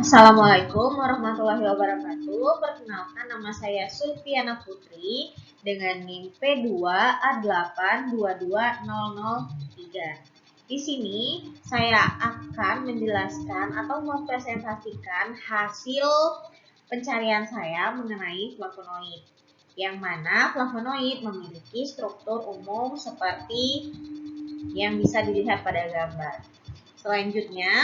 Assalamualaikum warahmatullahi wabarakatuh. Perkenalkan, nama saya Sulfiana Putri dengan NIM P2A8220003. Di sini saya akan menjelaskan atau mempresentasikan hasil pencarian saya mengenai flavonoid, yang mana flavonoid memiliki struktur umum seperti yang bisa dilihat pada gambar. Selanjutnya,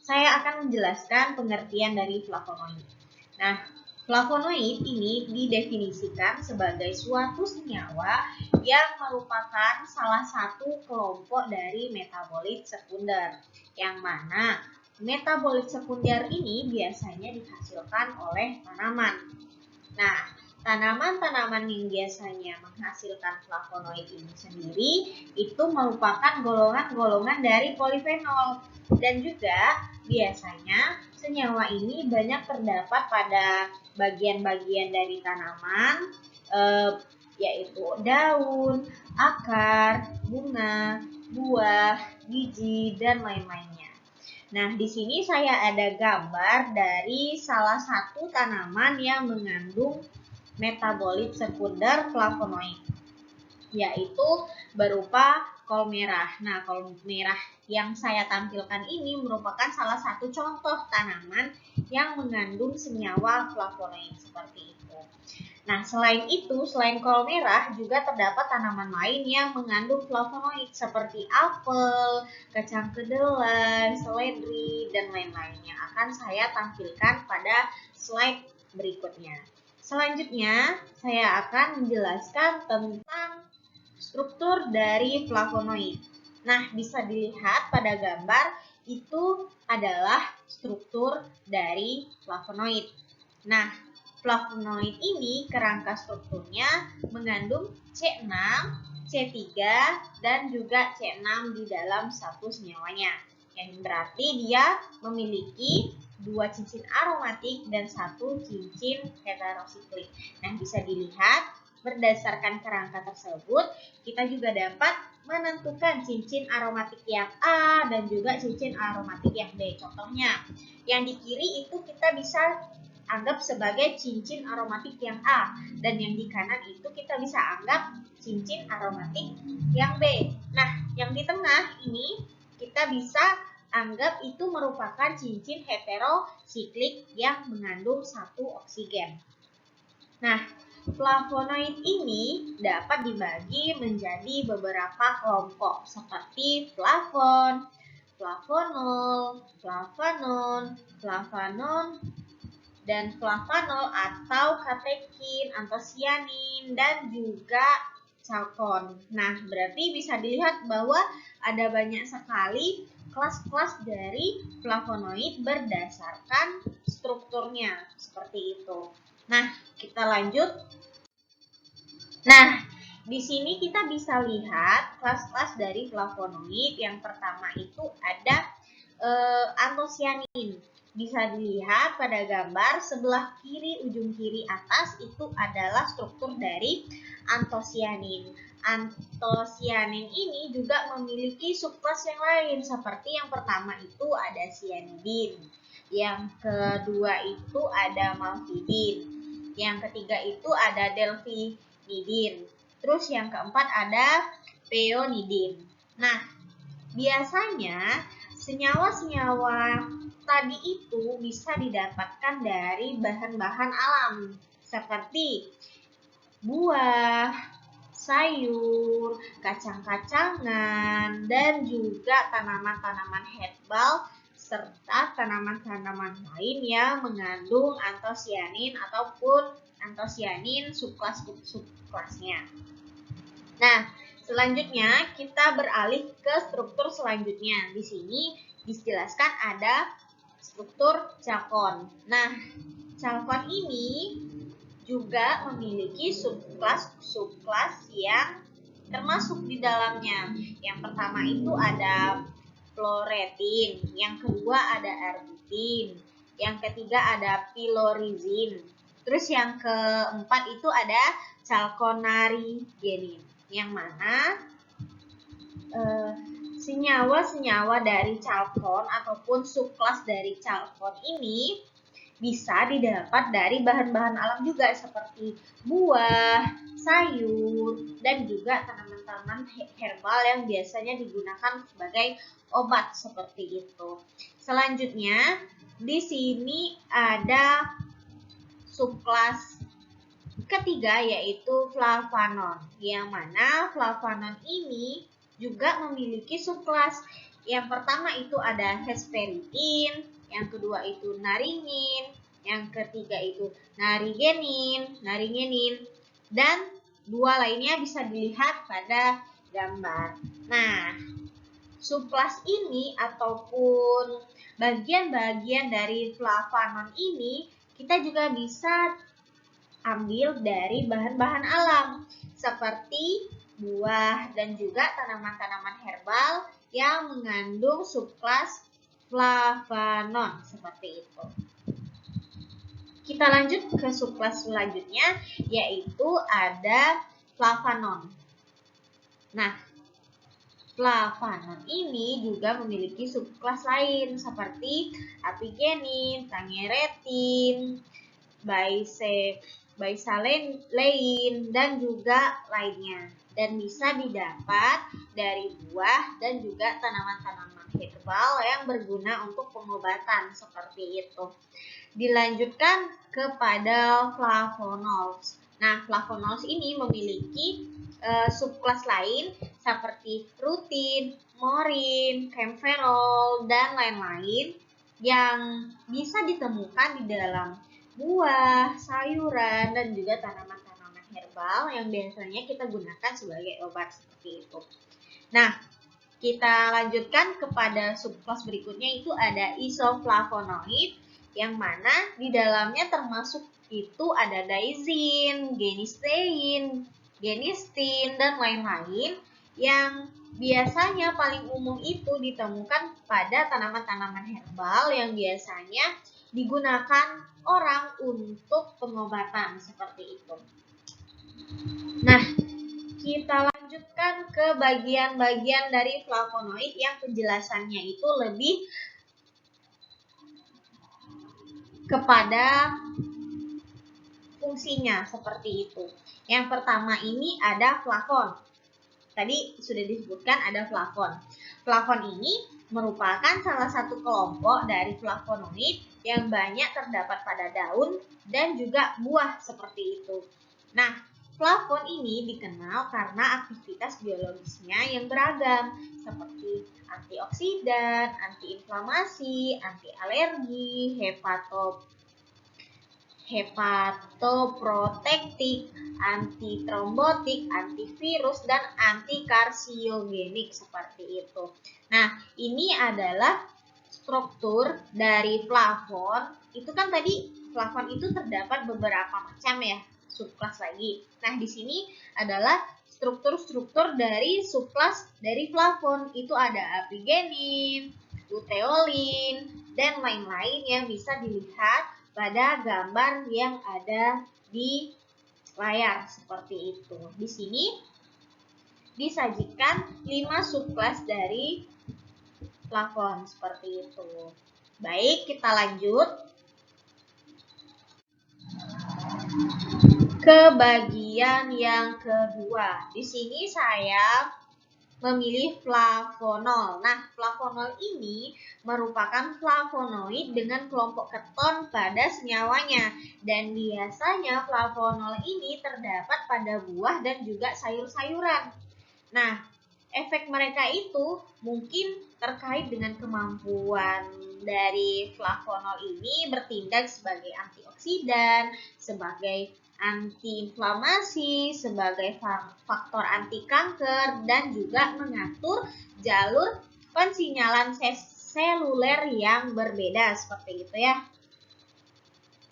saya akan menjelaskan pengertian dari flavonoid. Nah, flavonoid ini didefinisikan sebagai suatu senyawa yang merupakan salah satu kelompok dari metabolit sekunder, yang mana metabolit sekunder ini biasanya dihasilkan oleh tanaman. Nah, tanaman-tanaman yang biasanya menghasilkan flavonoid ini sendiri itu merupakan golongan-golongan dari polifenol, dan juga biasanya senyawa ini banyak terdapat pada bagian-bagian dari tanaman, yaitu daun, akar, bunga, buah, biji, dan lain-lainnya. Nah, di sini saya ada gambar dari salah satu tanaman yang mengandung metabolit sekunder flavonoid, yaitu berupa kol merah. Nah, kol merah yang saya tampilkan ini merupakan salah satu contoh tanaman yang mengandung senyawa flavonoid seperti itu. Nah, selain kol merah, juga terdapat tanaman lain yang mengandung flavonoid seperti apel, kacang kedelai, seledri, dan lain-lainnya. Akan saya tampilkan pada slide berikutnya. Selanjutnya, saya akan menjelaskan tentang struktur dari flavonoid. Nah, bisa dilihat pada gambar itu adalah struktur dari flavonoid. Nah, flavonoid ini kerangka strukturnya mengandung C6, C3, dan juga C6 di dalam satu senyawanya. Yang berarti dia memiliki 2 cincin aromatik dan 1 cincin heterosiklik. Nah, bisa dilihat berdasarkan kerangka tersebut, kita juga dapat menentukan cincin aromatik yang A dan juga cincin aromatik yang B. Contohnya, yang di kiri itu kita bisa anggap sebagai cincin aromatik yang A, dan yang di kanan itu kita bisa anggap cincin aromatik yang B. Nah, yang di tengah ini kita bisa anggap itu merupakan cincin heterosiklik yang mengandung 1 oksigen. Nah, flavonoid ini dapat dibagi menjadi beberapa kelompok seperti flavon, flavonol, flavanon, flavanon, dan flavanol atau katekin, antosianin, dan juga chalkon. Nah, berarti bisa dilihat bahwa ada banyak sekali kelas-kelas dari flavonoid berdasarkan strukturnya seperti itu. Nah, kita lanjut. Nah, di sini kita bisa lihat kelas-kelas dari flavonoid. Yang pertama itu ada antosianin. Bisa dilihat pada gambar sebelah kiri, ujung kiri atas itu adalah struktur dari antosianin. Antosianin ini juga memiliki subkelas yang lain, seperti yang pertama itu ada cyanidin, yang kedua itu ada malvidin, yang ketiga itu ada delphinidin, terus yang keempat ada peonidin. Nah, biasanya senyawa-senyawa tadi itu bisa didapatkan dari bahan-bahan alam seperti buah, sayur, kacang-kacangan, dan juga tanaman-tanaman herbal serta tanaman-tanaman lain yang mengandung antosianin ataupun antosianin subkelasnya. Nah, selanjutnya kita beralih ke struktur selanjutnya. Di sini dijelaskan ada struktur chalkon. Nah, chalkon ini juga memiliki subkelas yang termasuk di dalamnya. Yang pertama itu ada fluoretin, yang kedua ada erbitin, yang ketiga ada pilorizin, terus yang keempat itu ada chalconarigenin, yang mana senyawa-senyawa dari chalcone ataupun subkelas dari chalcone ini bisa didapat dari bahan-bahan alam juga seperti buah, sayur, dan juga tanaman-tanaman herbal yang biasanya digunakan sebagai obat seperti itu. Selanjutnya, di sini ada subkelas ketiga yaitu flavonon, yang mana flavonon ini juga memiliki subkelas. Yang pertama itu ada hesperidin, yang kedua itu naringin, yang ketiga itu naringenin, dan dua lainnya bisa dilihat pada gambar. Nah, subkelas ini ataupun bagian-bagian dari flavonon ini kita juga bisa ambil dari bahan-bahan alam seperti buah dan juga tanaman-tanaman herbal yang mengandung subkelas flavonon seperti itu. Kita lanjut ke subkelas selanjutnya yaitu ada flavonon. Nah, flavonon ini juga memiliki subkelas lain seperti apigenin, tangeretin, bisalein, dan juga lainnya, dan bisa didapat dari buah dan juga tanaman-tanaman herbal yang berguna untuk pengobatan seperti itu. Dilanjutkan kepada flavonols. Nah, flavonols ini memiliki subkelas lain seperti rutin, morin, kaempferol, dan lain-lain yang bisa ditemukan di dalam buah, sayuran, dan juga tanaman-tanaman herbal yang biasanya kita gunakan sebagai obat seperti itu. Nah, kita lanjutkan kepada subkelas berikutnya itu ada isoflavonoid, yang mana di dalamnya termasuk itu ada daizin, genistin, dan lain-lain yang biasanya paling umum itu ditemukan pada tanaman-tanaman herbal yang biasanya digunakan orang untuk pengobatan seperti itu. Nah, kita lanjutkan ke bagian-bagian dari flavonoid yang penjelasannya itu lebih kepada fungsinya seperti itu. Yang pertama ini ada flavon. Tadi sudah disebutkan ada flavon. Flavon ini merupakan salah satu kelompok dari flavonoid yang banyak terdapat pada daun dan juga buah seperti itu. Nah, flavon ini dikenal karena aktivitas biologisnya yang beragam seperti antioksidan, antiinflamasi, anti alergi, hepatoprotektik, antitrombotik, antivirus, dan antikarsiogenik seperti itu. Nah, ini adalah struktur dari flavon. Itu kan tadi flavon itu terdapat beberapa macam ya, subkelas lagi. Nah, di sini adalah struktur-struktur dari subkelas dari flavon. Itu ada apigenin, luteolin, dan lain-lain yang bisa dilihat pada gambar yang ada di layar seperti itu. Di sini disajikan 5 subkelas dari flavon seperti itu. Baik, kita lanjut ke bagian yang kedua. Di sini saya memilih flavonol. Nah, flavonol ini merupakan flavonoid dengan kelompok keton pada senyawanya. Dan biasanya flavonol ini terdapat pada buah dan juga sayur-sayuran. Nah, efek mereka itu mungkin terkait dengan kemampuan dari flavonol ini bertindak sebagai antioksidan, sebagai antiinflamasi, sebagai faktor anti kanker, dan juga mengatur jalur pensinyalan seluler yang berbeda seperti itu ya.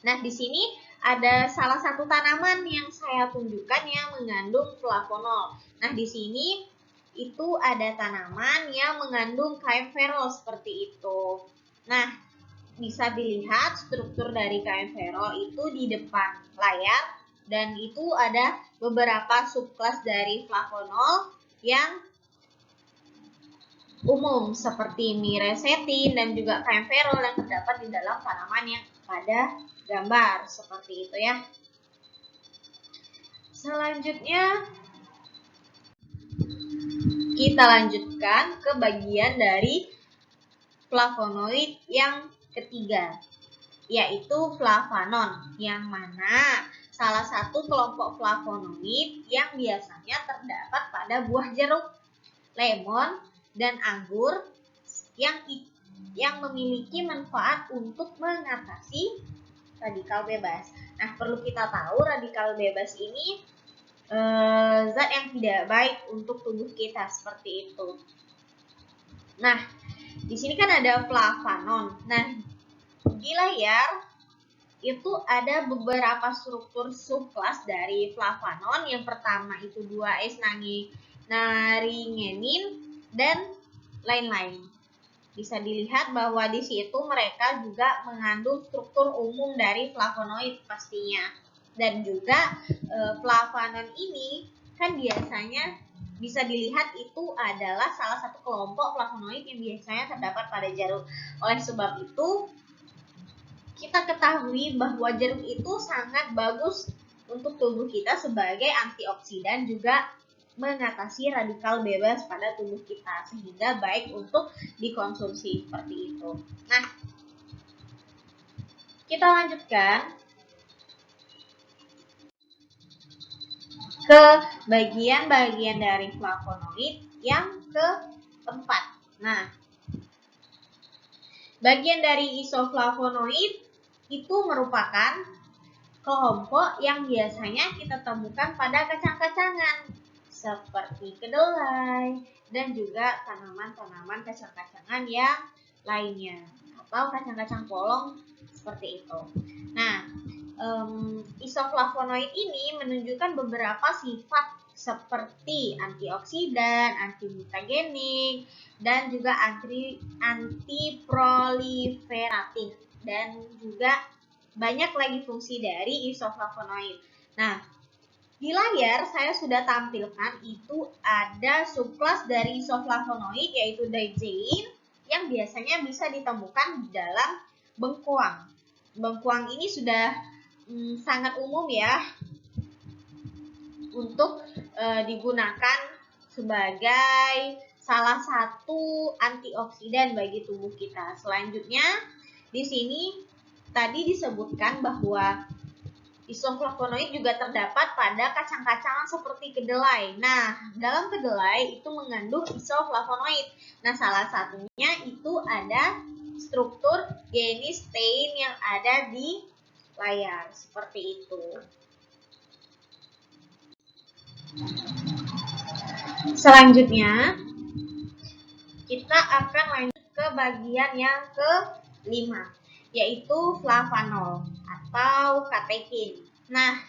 Nah, di sini ada salah satu tanaman yang saya tunjukkan yang mengandung flavonol. Nah, di sini itu ada tanaman yang mengandung kaempferol seperti itu. Nah, bisa dilihat struktur dari kaempferol itu di depan layar. Dan itu ada beberapa subkelas dari flavonol yang bisa dilihat pada gambar. Nah, di sini ada salah satu tanaman yang saya tunjukkan yang mengandung flavonol. Nah, di sini itu ada tanaman yang mengandung kaempferol seperti itu. Nah, bisa dilihat struktur dari kaempferol itu di depan layar. Dan itu ada beberapa subkelas dari flavonol yang bisa dilihat pada gambar. Nah, di sini ada salah satu tanaman yang saya tunjukkan yang mengandung flavonol. Nah, di sini itu ada beberapa subkelas dari flavonol yang umum seperti miracetin dan juga kaempferol yang terdapat di dalam tanaman yang pada gambar seperti itu ya. Selanjutnya kita lanjutkan ke bagian dari flavonoid yang ketiga, yaitu flavanon, yang mana salah satu kelompok flavonoid yang biasanya terdapat pada buah jeruk, lemon, dan anggur yang memiliki manfaat untuk mengatasi radikal bebas. Nah, perlu kita tahu radikal bebas ini zat yang tidak baik untuk tubuh kita seperti itu. Nah, di sini kan ada flavanon. Nah, di layar itu ada beberapa struktur subkelas dari flavanon. Yang pertama itu 2S-naringenin dan lain-lain. Bisa dilihat bahwa di situ mereka juga mengandung struktur umum dari flavonoid pastinya. Dan juga flavanon ini kan biasanya bisa dilihat itu adalah salah satu kelompok flavonoid yang biasanya terdapat pada jeruk. Oleh sebab itu, kita ketahui bahwa jeruk itu sangat bagus untuk tubuh kita sebagai antioksidan, juga mengatasi radikal bebas pada tubuh kita, sehingga baik untuk dikonsumsi seperti itu. Nah, kita lanjutkan ke bagian-bagian dari flavonoid yang keempat. Nah, bagian dari isoflavonoid itu merupakan kelompok yang biasanya kita temukan pada kacang-kacangan seperti kedelai dan juga tanaman-tanaman kacang-kacangan yang lainnya atau kacang-kacang polong seperti itu. Nah, isoflavonoid ini menunjukkan beberapa sifat seperti antioksidan, antimutagenik, dan juga antiproliferatif, dan juga banyak lagi fungsi dari isoflavonoid. Nah, di layar saya sudah tampilkan itu ada subkelas dari isoflavonoid yaitu diazein yang biasanya bisa ditemukan di dalam bengkoang. Bengkoang ini sudah sangat umum ya untuk digunakan sebagai salah satu antioksidan bagi tubuh kita. Selanjutnya di sini tadi disebutkan bahwa isoflavonoid juga terdapat pada kacang-kacangan seperti kedelai. Nah, dalam kedelai itu mengandung isoflavonoid. Nah, salah satunya itu ada struktur genistein yang ada di layar seperti itu. Selanjutnya, kita akan lanjut ke bagian yang kelima, yaitu flavanol atau katekin. Nah,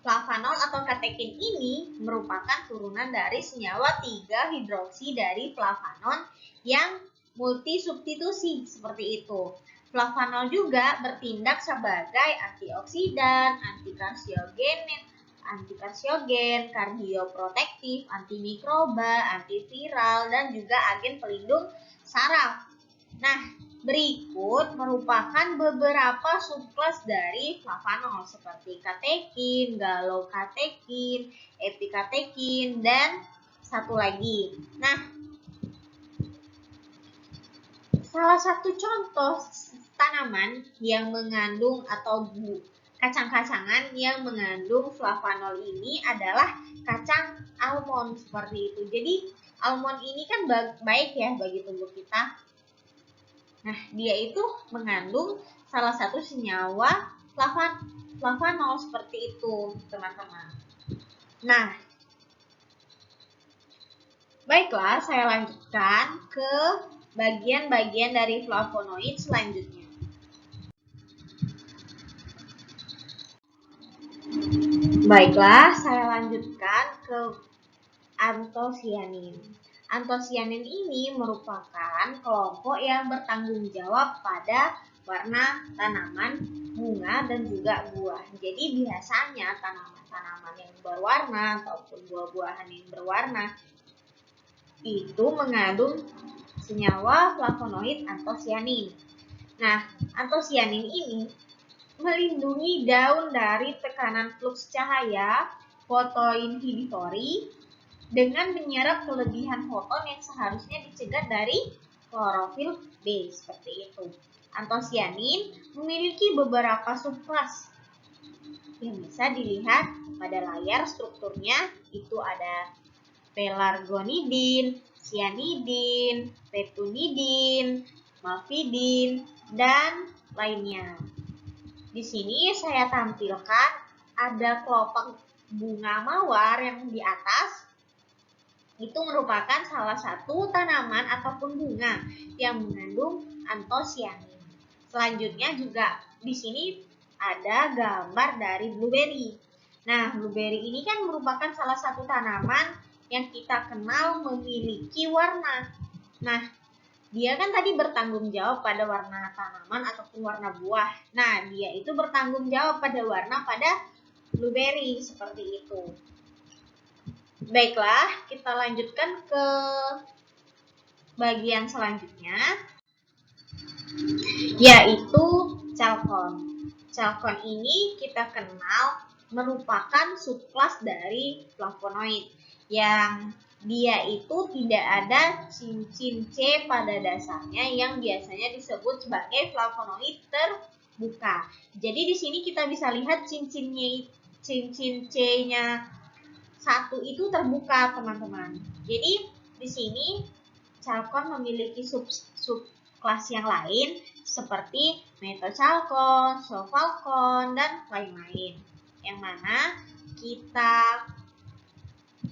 flavanol atau katekin ini merupakan turunan dari senyawa 3-hidroksi dari flavanon yang multisubstitusi seperti itu. Flavanol juga bertindak sebagai antioksidan, antikarsiogen, kardioprotektif, antimikroba, antiviral, dan juga agen pelindung saraf. Nah, berikut merupakan beberapa subkelas dari flavanol seperti katekin, galokatekin, epikatekin, dan satu lagi. Nah, salah satu contoh tanaman yang mengandung atau kacang-kacangan yang mengandung flavanol ini adalah kacang almond seperti itu. Jadi almond ini kan baik ya bagi tubuh kita. Nah, dia itu mengandung salah satu senyawa flavanol seperti itu, teman-teman. Nah, baiklah, saya lanjutkan ke bagian-bagian dari flavonoid selanjutnya. Baiklah, saya lanjutkan ke antosianin. Antosianin ini merupakan kelompok yang bertanggung jawab pada warna tanaman, bunga, dan juga buah. Jadi biasanya tanaman-tanaman yang berwarna ataupun buah-buahan yang berwarna itu mengandung senyawa flavonoid antosianin. Nah, antosianin ini melindungi daun dari tekanan fluks cahaya fotoinhibitori dengan menyerap kelebihan foton yang seharusnya dicegah dari klorofil B, seperti itu. Antosianin memiliki beberapa subkelas yang bisa dilihat pada layar. Strukturnya itu ada pelargonidin, cyanidin, petunidin, malvidin, dan lainnya. Di sini saya tampilkan ada kelopak bunga mawar yang di atas. Itu merupakan salah satu tanaman ataupun bunga yang mengandung antosianin. Selanjutnya juga di sini ada gambar dari blueberry. Nah, blueberry ini kan merupakan salah satu tanaman yang kita kenal memiliki warna. Nah, dia kan tadi bertanggung jawab pada warna tanaman ataupun warna buah. Nah, dia itu bertanggung jawab pada warna pada blueberry, seperti itu. Baiklah, kita lanjutkan ke bagian selanjutnya, yaitu chalcone. Chalcone ini kita kenal merupakan subkelas dari flavonoid yang dia itu tidak ada cincin C pada dasarnya yang biasanya disebut sebagai flavonoid terbuka. Jadi di sini kita bisa lihat cincin C-nya satu itu terbuka, teman-teman. Jadi di sini chalcone memiliki subkelas yang lain seperti metochalcone, sulfalcone, dan lain-lain. Yang mana kita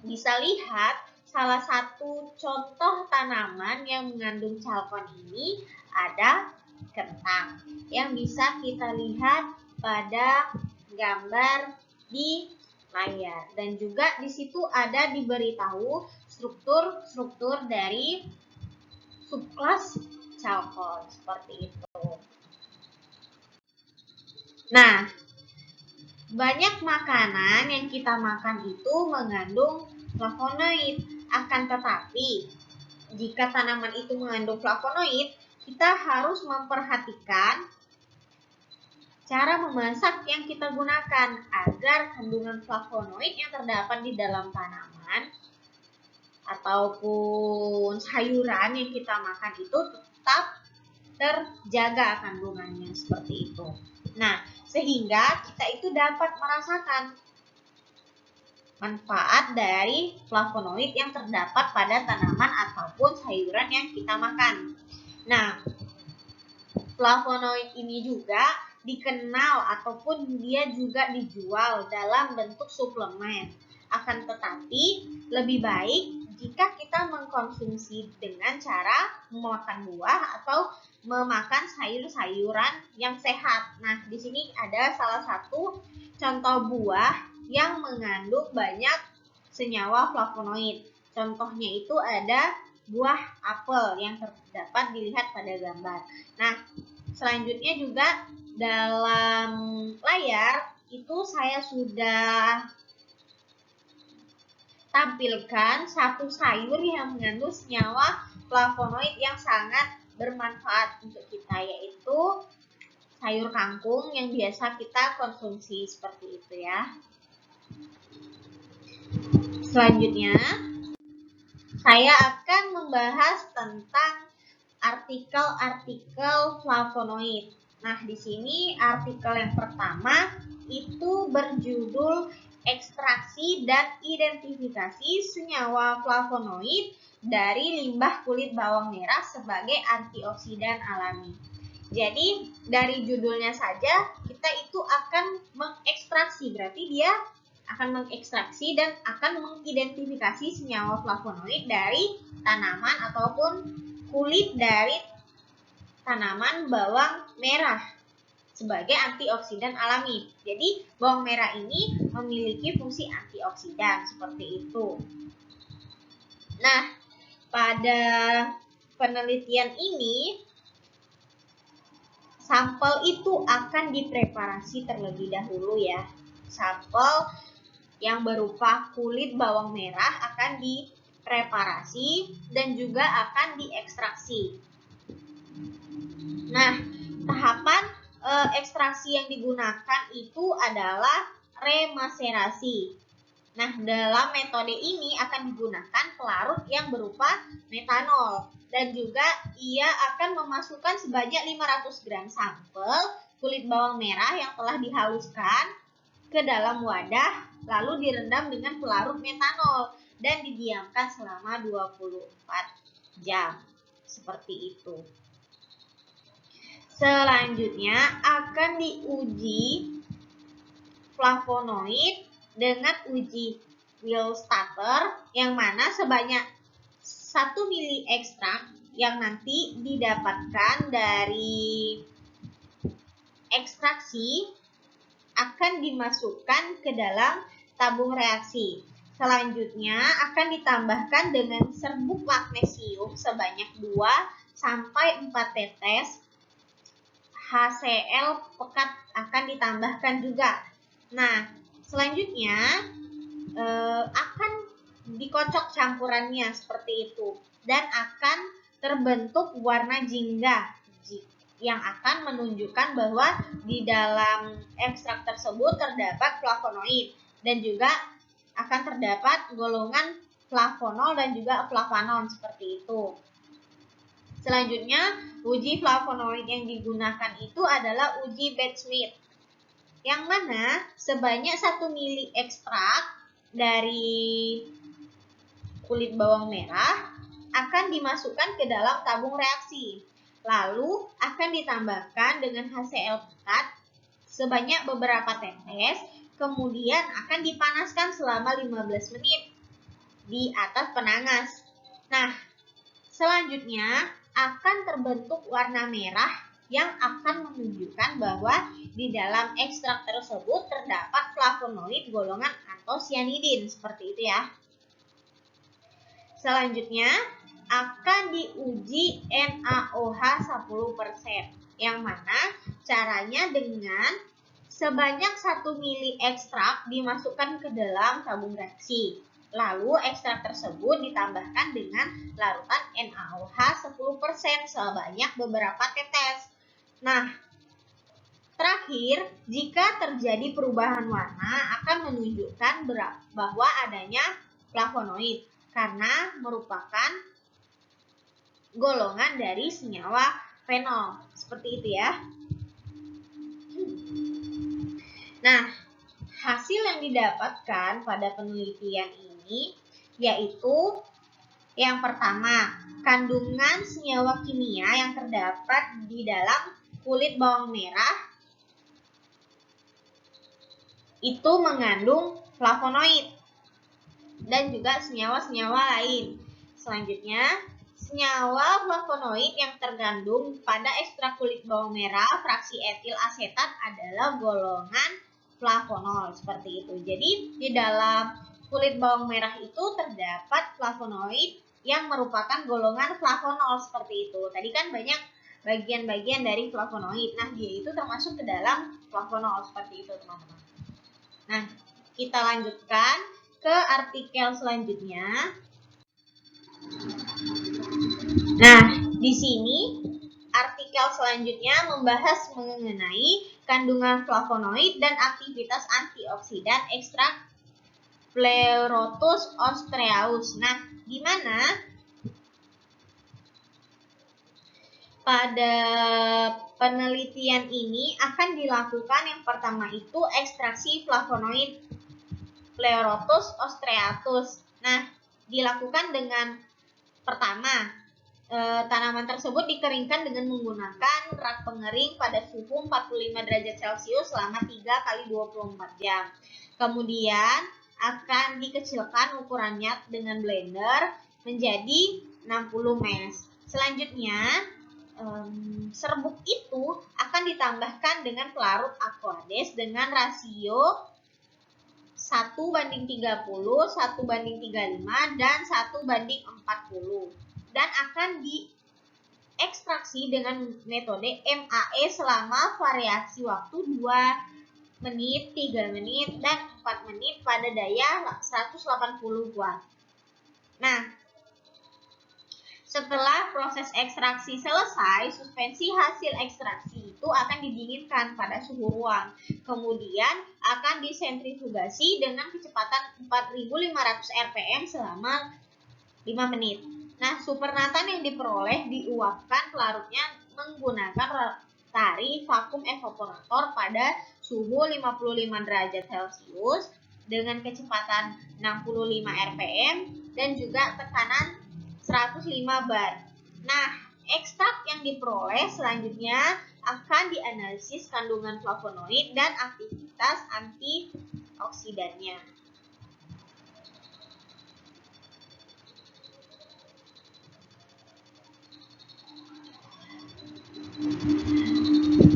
bisa lihat salah satu contoh tanaman yang mengandung chalcone ini ada kentang yang bisa kita lihat pada gambar di layar, dan juga di situ ada diberitahu struktur dari subkelas chalcone, seperti itu. Nah, banyak makanan yang kita makan itu mengandung flavonoid. Akan tetapi, jika tanaman itu mengandung flavonoid, kita harus memperhatikan cara memasak yang kita gunakan agar kandungan flavonoid yang terdapat di dalam tanaman ataupun sayuran yang kita makan itu tetap terjaga kandungannya, seperti itu. Nah, sehingga kita itu dapat merasakan manfaat dari flavonoid yang terdapat pada tanaman ataupun sayuran yang kita makan. Nah, flavonoid ini juga dikenal ataupun dia juga dijual dalam bentuk suplemen. Akan tetapi lebih baik jika kita mengkonsumsi dengan cara memakan buah atau memakan sayur-sayuran yang sehat. Nah, di sini ada salah satu contoh buah yang mengandung banyak senyawa flavonoid. Contohnya itu ada buah apel yang dapat dilihat pada gambar. Nah, selanjutnya juga dalam layar itu saya sudah tampilkan satu sayur yang mengandung senyawa flavonoid yang sangat bermanfaat untuk kita, yaitu sayur kangkung yang biasa kita konsumsi, seperti itu ya. Selanjutnya, saya akan membahas tentang artikel-artikel flavonoid. Nah, di sini artikel yang pertama itu berjudul ekstraksi dan identifikasi senyawa flavonoid dari limbah kulit bawang merah sebagai antioksidan alami. Jadi, dari judulnya saja kita itu akan mengekstraksi, berarti dia akan mengekstraksi dan akan mengidentifikasi senyawa flavonoid dari tanaman ataupun kulit dari tanaman bawang merah sebagai antioksidan alami. Jadi, bawang merah ini memiliki fungsi antioksidan, seperti itu. Nah, pada penelitian ini, sampel itu akan dipreparasi terlebih dahulu ya. Sampel yang berupa kulit bawang merah akan preparasi, dan juga akan diekstraksi. Nah, tahapan ekstraksi yang digunakan itu adalah remaserasi. Nah, dalam metode ini akan digunakan pelarut yang berupa metanol, dan juga ia akan memasukkan sebanyak 500 gram sampel kulit bawang merah yang telah dihaluskan ke dalam wadah, lalu direndam dengan pelarut metanol dan didiamkan selama 24 jam. Seperti itu. Selanjutnya akan diuji flavonoid dengan uji Will-Statter, yang mana sebanyak 1 mili ekstrak yang nanti didapatkan dari ekstraksi akan dimasukkan ke dalam tabung reaksi. Selanjutnya akan ditambahkan dengan serbuk magnesium sebanyak 2 sampai 4 tetes. HCl pekat akan ditambahkan juga. Nah, selanjutnya akan dikocok campurannya seperti itu dan akan terbentuk warna jingga yang akan menunjukkan bahwa di dalam ekstrak tersebut terdapat flavonoid dan juga akan terdapat golongan flavonol dan juga flavanon seperti itu. Selanjutnya, uji flavonoid yang digunakan itu adalah uji Bedesmith, yang mana sebanyak 1 mili ekstrak dari kulit bawang merah akan dimasukkan ke dalam tabung reaksi. Lalu akan ditambahkan dengan HCl pekat sebanyak beberapa tetes, kemudian akan dipanaskan selama 15 menit di atas penanas. Nah, selanjutnya akan terbentuk warna merah yang akan menunjukkan bahwa di dalam ekstrak tersebut terdapat flavonoid golongan antosianidin, seperti itu ya. Selanjutnya akan diuji NaOH 10%, yang mana caranya dengan sebanyak 1 mili ekstrak dimasukkan ke dalam tabung reaksi. Lalu ekstrak tersebut ditambahkan dengan larutan NaOH 10% sebanyak beberapa tetes. Nah, terakhir, jika terjadi perubahan warna akan menunjukkan bahwa adanya flavonoid karena merupakan golongan dari senyawa fenol. Seperti itu ya. Nah, hasil yang didapatkan pada penelitian ini yaitu yang pertama, kandungan senyawa kimia yang terdapat di dalam kulit bawang merah itu mengandung flavonoid dan juga senyawa-senyawa lain. Selanjutnya, senyawa flavonoid yang terkandung pada ekstrak kulit bawang merah fraksi etil asetat adalah golongan flavonol, seperti itu. Jadi, di dalam kulit bawang merah itu terdapat flavonoid yang merupakan golongan flavonol, seperti itu. Tadi kan banyak bagian-bagian dari flavonoid. Nah, dia itu termasuk ke dalam flavonol, seperti itu, teman-teman. Nah, kita lanjutkan ke artikel selanjutnya. Nah, di sini artikel selanjutnya membahas mengenai kandungan flavonoid dan aktivitas antioksidan ekstrak Pleurotus ostreaus. Nah, di mana pada penelitian ini akan dilakukan yang pertama itu ekstraksi flavonoid Pleurotus ostreatus. Nah, dilakukan dengan pertama, tanaman tersebut dikeringkan dengan menggunakan rak pengering pada suhu 45 derajat Celcius selama 3 kali 24 jam. Kemudian akan dikecilkan ukurannya dengan blender menjadi 60 mesh. Selanjutnya, serbuk itu akan ditambahkan dengan pelarut aqueous dengan rasio 1:30, 1:35, dan 1:40. Dan akan diekstraksi dengan metode MAE selama variasi waktu 2 menit, 3 menit, dan 4 menit pada daya 180 watt. Nah, setelah proses ekstraksi selesai, suspensi hasil ekstraksi itu akan didinginkan pada suhu ruang. Kemudian akan disentrifugasi dengan kecepatan 4.500 rpm selama 5 menit. Nah, supernatan yang diperoleh diuapkan pelarutnya menggunakan tari vakum evaporator pada suhu 55 derajat Celcius dengan kecepatan 65 rpm dan juga tekanan 105 bar. Nah, ekstrak yang diperoleh selanjutnya akan dianalisis kandungan flavonoid dan aktivitas antioksidannya.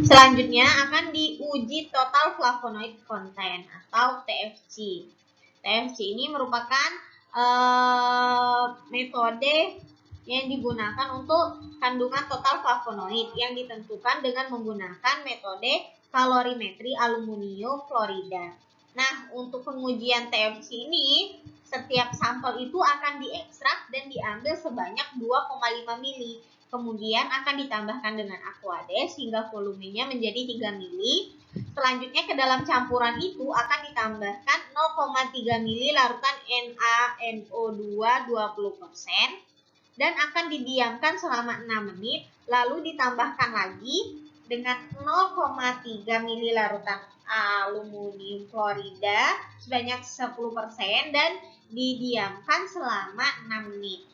Selanjutnya akan diuji total flavonoid content atau TFC. TFC ini merupakan metode yang digunakan untuk kandungan total flavonoid yang ditentukan dengan menggunakan metode kalorimetri aluminium klorida. Nah, untuk pengujian TFC ini, setiap sampel itu akan diekstrak dan diambil sebanyak 2,5 mili. Kemudian akan ditambahkan dengan Aquades hingga volumenya menjadi 3 mili. Selanjutnya ke dalam campuran itu akan ditambahkan 0,3 mili larutan NaNO2 20% dan akan didiamkan selama 6 menit, lalu ditambahkan lagi dengan 0,3 mili larutan aluminium klorida sebanyak 10% dan didiamkan selama 6 menit.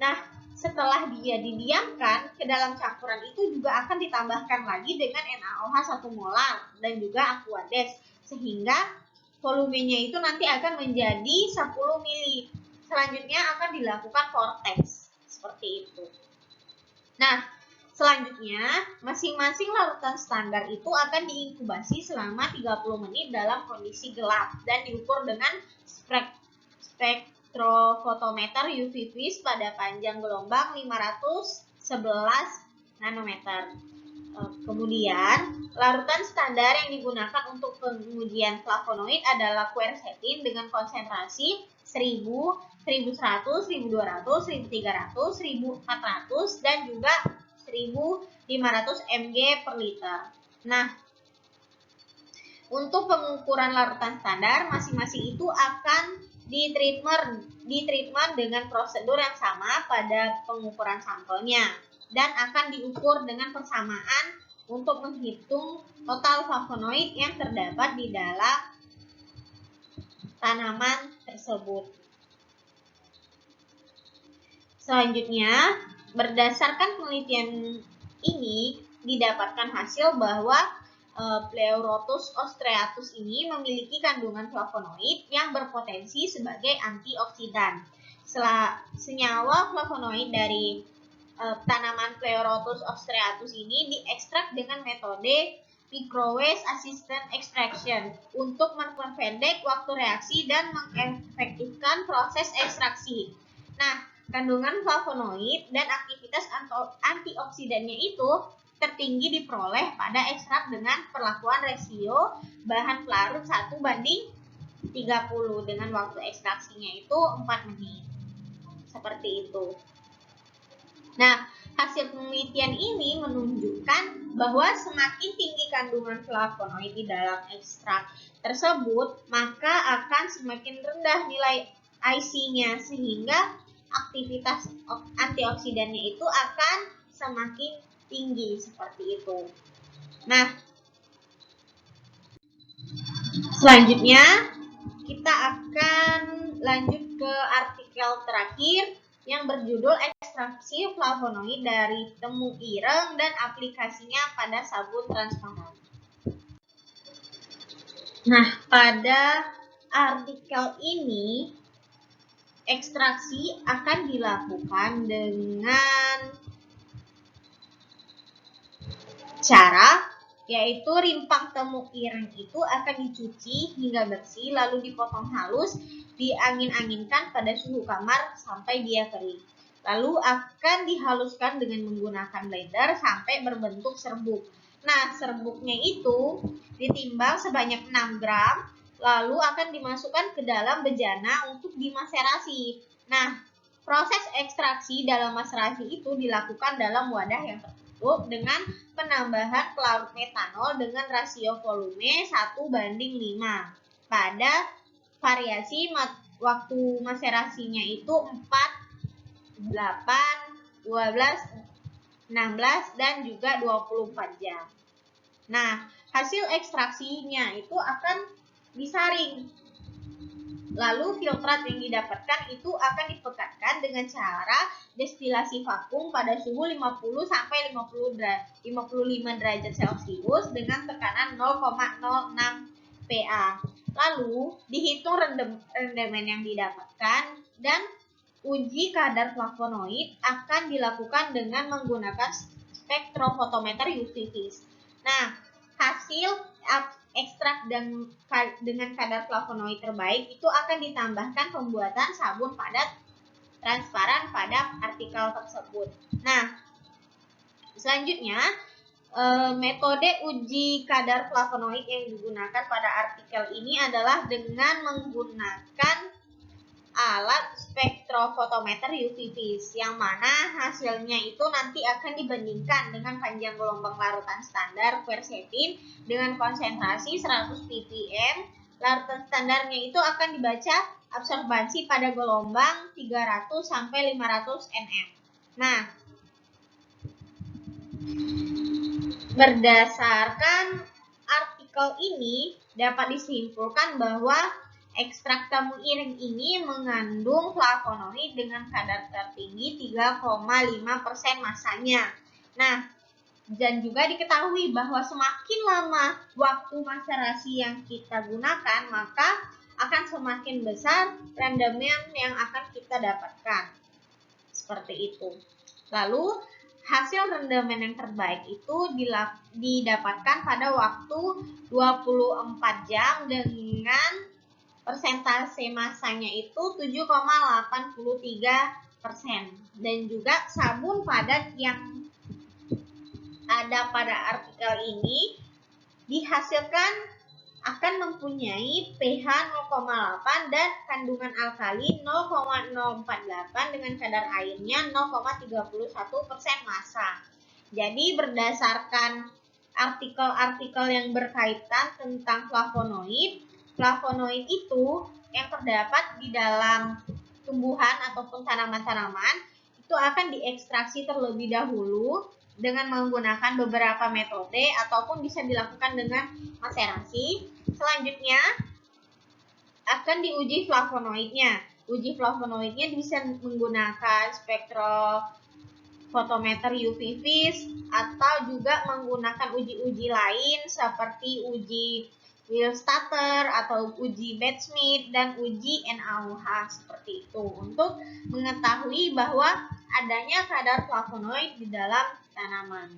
Nah, setelah dia didiamkan, ke dalam campuran itu juga akan ditambahkan lagi dengan NaOH 1 molar dan juga Aquades, sehingga volumenya itu nanti akan menjadi 10 mili. Selanjutnya akan dilakukan vortex, seperti itu. Nah, selanjutnya masing-masing larutan standar itu akan diinkubasi selama 30 menit dalam kondisi gelap dan diukur dengan spektrofotometer UV vis pada panjang gelombang 511 nanometer. Kemudian, larutan standar yang digunakan untuk pengujian flavonoid adalah quercetin dengan konsentrasi 1000, 1100, 1200, 1300, 1400 dan juga 1500 mg per liter. Nah, untuk pengukuran larutan standar masing-masing itu akan ditreatment dengan prosedur yang sama pada pengukuran sampelnya dan akan diukur dengan persamaan untuk menghitung total flavonoid yang terdapat di dalam tanaman tersebut. Selanjutnya, berdasarkan penelitian ini didapatkan hasil bahwa Pleurotus ostreatus ini memiliki kandungan flavonoid yang berpotensi sebagai antioksidan. Senyawa flavonoid dari tanaman Pleurotus ostreatus ini diekstrak dengan metode microwave assisted extraction untuk memperpendek waktu reaksi dan mengefektifkan proses ekstraksi. Nah, kandungan flavonoid dan aktivitas antioksidannya itu tertinggi diperoleh pada ekstrak dengan perlakuan rasio bahan pelarut 1:30 dengan waktu ekstraksinya itu 4 menit. Seperti itu. Nah, hasil penelitian ini menunjukkan bahwa semakin tinggi kandungan flavonoid di dalam ekstrak tersebut, maka akan semakin rendah nilai IC-nya sehingga aktivitas antioksidannya itu akan semakin tinggi seperti itu. Nah, selanjutnya kita akan lanjut ke artikel terakhir yang berjudul ekstraksi flavonoid dari temu ireng dan aplikasinya pada sabun transparan. Nah, pada artikel ini ekstraksi akan dilakukan dengan cara yaitu rimpang temu ireng itu akan dicuci hingga bersih lalu dipotong halus, diangin-anginkan pada suhu kamar sampai dia kering. Lalu akan dihaluskan dengan menggunakan blender sampai berbentuk serbuk. Nah, serbuknya itu ditimbang sebanyak 6 gram, lalu akan dimasukkan ke dalam bejana untuk dimaserasi. Nah, Proses ekstraksi dalam maserasi itu dilakukan dalam wadah yang tertutup dengan penambahan pelarut metanol dengan rasio volume 1:5 pada variasi waktu maserasinya itu 4, 8, 12, 16, dan juga 24 jam. Nah, hasil ekstraksinya itu akan disaring. Lalu filtrat yang didapatkan itu akan dipekatkan dengan cara destilasi vakum pada suhu 50 sampai 55 derajat Celcius dengan tekanan 0,06 PA. Lalu dihitung rendemen yang didapatkan dan uji kadar flavonoid akan dilakukan dengan menggunakan spektrofotometer UV-Vis. Nah, hasil ekstrak dengan kadar flavonoid terbaik itu akan ditambahkan pembuatan sabun padat transparan pada artikel tersebut. Nah, selanjutnya metode uji kadar flavonoid yang digunakan pada artikel ini adalah dengan menggunakan alat spektrofotometer UV-Vis, yang mana hasilnya itu nanti akan dibandingkan dengan panjang gelombang larutan standar quercetin dengan konsentrasi 100 ppm. Larutan standarnya itu akan dibaca absorbansi pada gelombang 300 sampai 500 nm. Nah, berdasarkan artikel ini dapat disimpulkan bahwa ekstrak tamu ireng ini mengandung flavonoid dengan kadar tertinggi 3,5% masanya. Nah, dan juga diketahui bahwa semakin lama waktu maserasi yang kita gunakan, maka akan semakin besar rendemen yang akan kita dapatkan. Seperti itu. Lalu, hasil rendemen yang terbaik itu didapatkan pada waktu 24 jam dengan persentase masanya itu 7,83%. Dan juga sabun padat yang ada pada artikel ini dihasilkan akan mempunyai pH 0,8 dan kandungan alkali 0,048 dengan kadar airnya 0,31% massa. Jadi berdasarkan artikel-artikel yang berkaitan tentang flavonoid itu yang terdapat di dalam tumbuhan ataupun tanaman-tanaman itu akan diekstraksi terlebih dahulu dengan menggunakan beberapa metode ataupun bisa dilakukan dengan maserasi. Selanjutnya akan diuji flavonoidnya. Uji flavonoidnya bisa menggunakan spektrofotometer UV-Vis atau juga menggunakan uji-uji lain seperti uji Willstatter atau uji Bedsmith dan uji NaOH seperti itu untuk mengetahui bahwa adanya kadar flavonoid di dalam tanaman.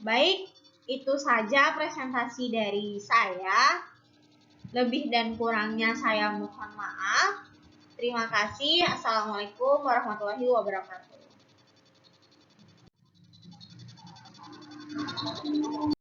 Baik, itu saja presentasi dari saya. Lebih dan kurangnya saya mohon maaf. Terima kasih. Assalamualaikum warahmatullahi wabarakatuh.